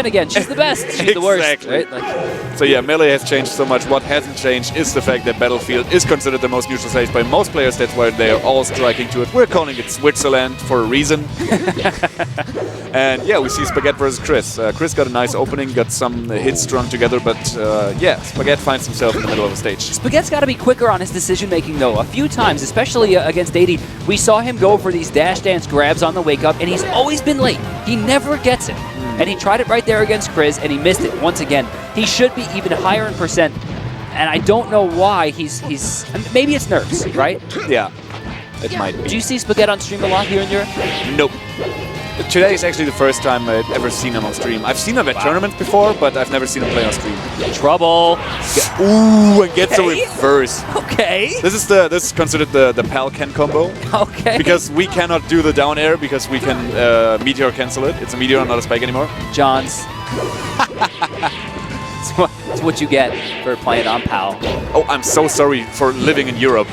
And again, she's the best. She's the worst. Right? Like, so yeah, Melee has changed so much. What hasn't changed is the fact that Battlefield is considered the most neutral stage by most players. That's why they are all striking to it. We're calling it Switzerland for a reason. And yeah, we see Spaghett versus Kriz. Kriz got a nice opening, got some hits strung together, but yeah, Spaghett finds himself in the middle of the stage. Spaghett's got to be quicker on his decision-making, though. A few times, especially against 80, we saw him go for these dash dance grabs on the wake-up, and he's always been late. He never gets it. And he tried it right there against Kriz, and he missed it once again. He should be even higher in percent, and I don't know why he's maybe it's nerves, right? Yeah, it might be. Do you see Spaghett on stream a lot here in Europe? Nope. Today is actually the first time I've ever seen him on stream. I've seen him at tournaments before, but I've never seen him play on stream. Trouble. Ooh, and gets a reverse. Okay. This is considered the Falcon combo. Okay. Because we cannot do the down air because we can meteor cancel it. It's a meteor, not a spike anymore. Johns. It's what you get for playing on PAL. Oh, I'm so sorry for living in Europe.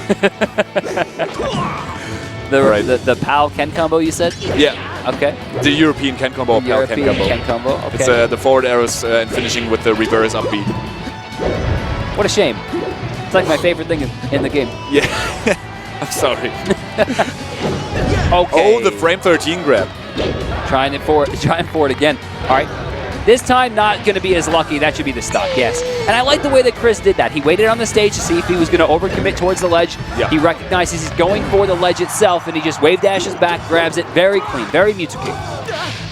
The PAL Ken combo, you said? Yeah. Okay. The European Ken combo, PAL Ken combo. Ken combo. Okay. It's the forward arrows and finishing with the reverse upbeat. What a shame. It's like my favorite thing in the game. Yeah. I'm sorry. Okay. Oh, the frame 13 grab. Trying for it again. All right. This time, not going to be as lucky. That should be the stock, yes. And I like the way that Kriz did that. He waited on the stage to see if he was going to overcommit towards the ledge. Yeah. He recognizes he's going for the ledge itself, and he just wave dashes back, grabs it. Very clean, very Mewtwo.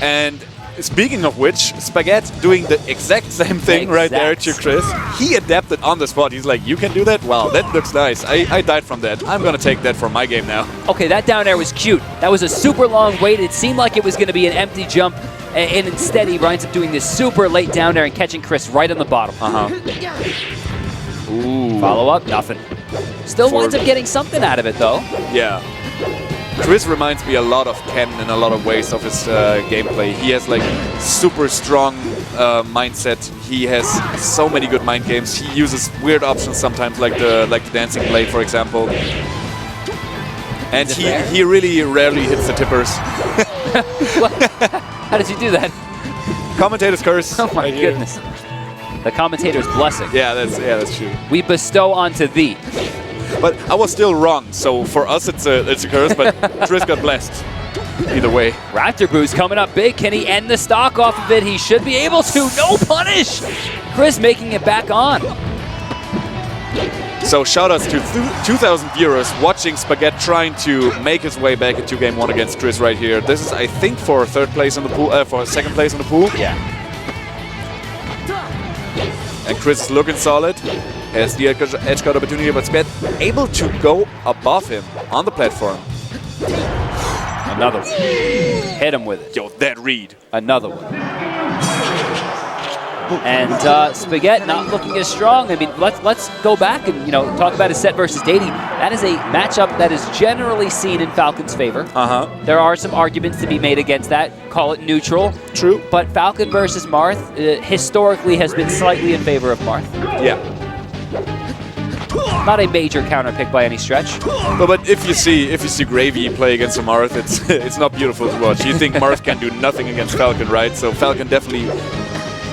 And speaking of which, Spaghett doing the exact same thing right there to Kriz. He adapted on the spot. He's like, you can do that? Wow, that looks nice. I died from that. I'm going to take that for my game now. Okay, that down air was cute. That was a super long wait. It seemed like it was going to be an empty jump. And instead, he winds up doing this super late down air and catching Kriz right on the bottom. Ooh. Follow up, nothing. Still winds up getting something out of it, though. Yeah. Kriz reminds me a lot of Ken in a lot of ways of his gameplay. He has like super strong mindset. He has so many good mind games. He uses weird options sometimes, like the dancing blade, for example. And he really rarely hits the tippers. How did you do that? Commentator's curse. Oh my goodness. The commentator's blessing. Yeah, that's true. We bestow onto thee. But I was still wrong, so for us it's a curse, but Kriz got blessed. Either way. Raptor Boost coming up big. Can he end the stock off of it? He should be able to. No punish! Kriz making it back on. So shoutouts to 2,000 viewers watching Spaghett trying to make his way back into Game 1 against Kriz right here. This is, I think, for third place in the pool, for second place in the pool. Yeah. And Kriz is looking solid. Has the edge guard opportunity, but Spaghett able to go above him on the platform. Another one. Hit him with it. Yo, that read. Another one. And Spaghett not looking as strong. I mean, let's go back and talk about his set versus Dady. That is a matchup that is generally seen in Falcon's favor. There are some arguments to be made against that. Call it neutral. True. But Falcon versus Marth historically has been slightly in favor of Marth. Yeah. Not a major counter pick by any stretch. But if you see Gravy play against a Marth, it's not beautiful to watch. You think Marth can do nothing against Falcon, right? So Falcon definitely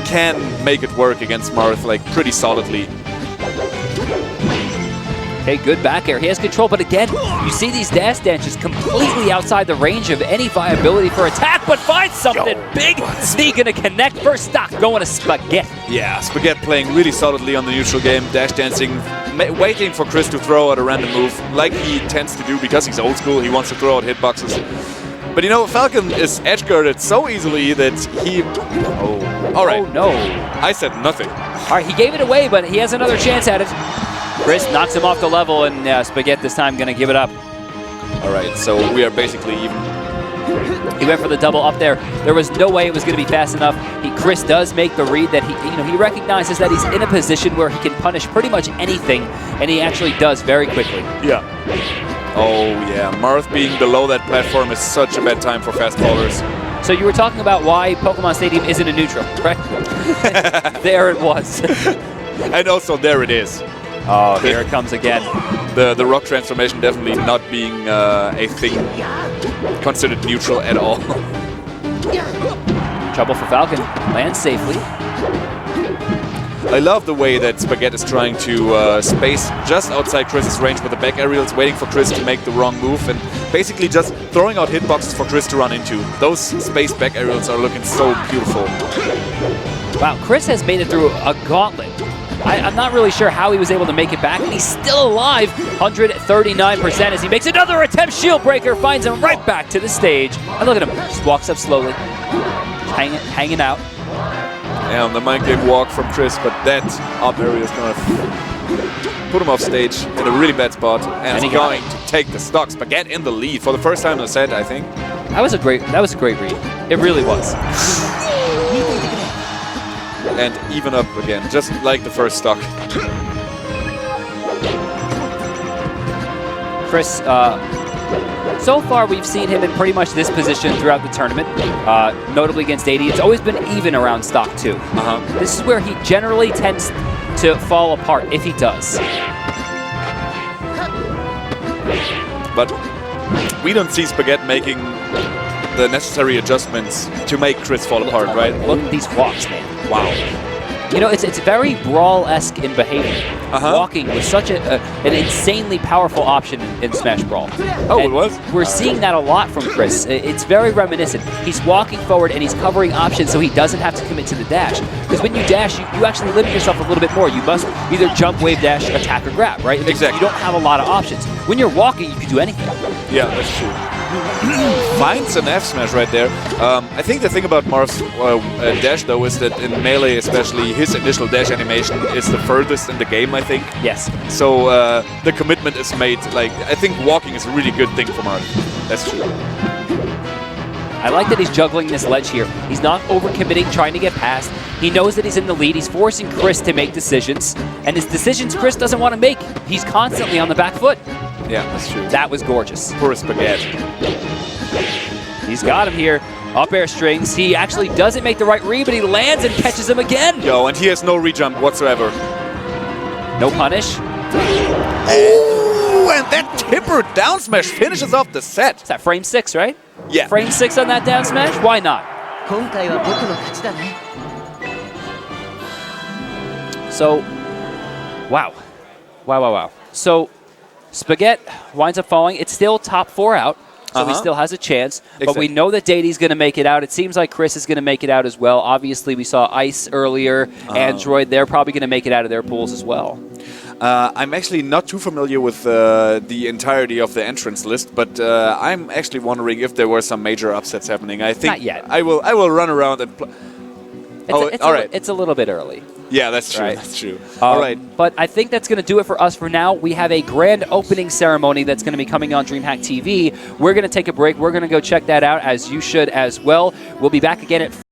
can make it work against Marth like pretty solidly. Okay, good back air. He has control, but again, you see these dash dances completely outside the range of any viability for attack, but finds something big. Sneak gonna connect. First stock going to Spaghett. Yeah, Spaghett playing really solidly on the neutral game, dash dancing, waiting for Kriz to throw out a random move, like he tends to do because he's old school. He wants to throw out hitboxes. But Falcon is edge guarded so easily that he... Oh, all right. Oh, no. I said nothing. All right, he gave it away, but he has another chance at it. Kriz knocks him off the level, and Spaghett this time going to give it up. All right, so we are basically even. He went for the double up there. There was no way it was going to be fast enough. Kriz does make the read that he recognizes that he's in a position where he can punish pretty much anything, and he actually does very quickly. Yeah. Oh, yeah. Marth being below that platform is such a bad time for fast bowlers. So you were talking about why Pokemon Stadium isn't a neutral, right? There it was. And also there it is. Oh, here it comes again. The rock transformation definitely not being a thing considered neutral at all. Trouble for Falcon. Lands safely. I love the way that Spaghett is trying to space just outside Kriz's range with the back aerials, waiting for Kriz to make the wrong move, and basically just throwing out hitboxes for Kriz to run into. Those space back aerials are looking so beautiful. Wow, Kriz has made it through a gauntlet. I'm not really sure how he was able to make it back, and he's still alive. 139% as he makes another attempt. Shield breaker finds him right back to the stage. And look at him, just walks up slowly, hanging out. Yeah, on the mind game walk from Kriz, but that up area is going to put him off stage in a really bad spot, and he's going to take the stocks, but get in the lead for the first time in the set, I think. That was a great read. It really was. And even up again, just like the first stock. Kriz, so far we've seen him in pretty much this position throughout the tournament, notably against 80. It's always been even around stock 2. This is where he generally tends to fall apart, if he does. But we don't see Spaghett making the necessary adjustments to make Kriz fall apart, right? Look at these walks, man. Wow. You know, it's very Brawl-esque in behavior. Walking was such an insanely powerful option in Smash Brawl. Oh, and it was? We're seeing that a lot from Kriz. It's very reminiscent. He's walking forward and he's covering options so he doesn't have to commit to the dash. Because when you dash, you actually limit yourself a little bit more. You must either jump, wave, dash, attack, or grab, right? Exactly. You don't have a lot of options. When you're walking, you can do anything. Yeah, that's true. Finds an F smash right there. I think the thing about Marth's dash, though, is that in Melee especially, his initial dash animation is the furthest in the game, I think. Yes. So the commitment is made. Like, I think walking is a really good thing for Marth. That's true. I like that he's juggling this ledge here. He's not overcommitting, trying to get past. He knows that he's in the lead. He's forcing Kriz to make decisions. And his decisions Kriz doesn't want to make. He's constantly on the back foot. Yeah, that's true. That was gorgeous. Poor Spaghett. He's got him here. Up air strings. He actually doesn't make the right read, but he lands and catches him again. Yo, and he has no rejump whatsoever. No punish. Oh, and that tipper down smash finishes off the set. Is that frame 6, right? Yeah. Frame 6 on that down smash? Why not? So, wow. Wow. So, Spaghett winds up falling. It's still top 4 out, so he still has a chance. But we know that Dadi's going to make it out. It seems like Kriz is going to make it out as well. Obviously, we saw Ice earlier, Android. They're probably going to make it out of their pools as well. I'm actually not too familiar with the entirety of the entrance list, but I'm actually wondering if there were some major upsets happening. I think not yet. I will run around and all right. It's a little bit early. Yeah, that's true. Right. That's true. All right. But I think that's going to do it for us for now. We have a grand opening ceremony that's going to be coming on DreamHack TV. We're going to take a break. We're going to go check that out, as you should as well. We'll be back again at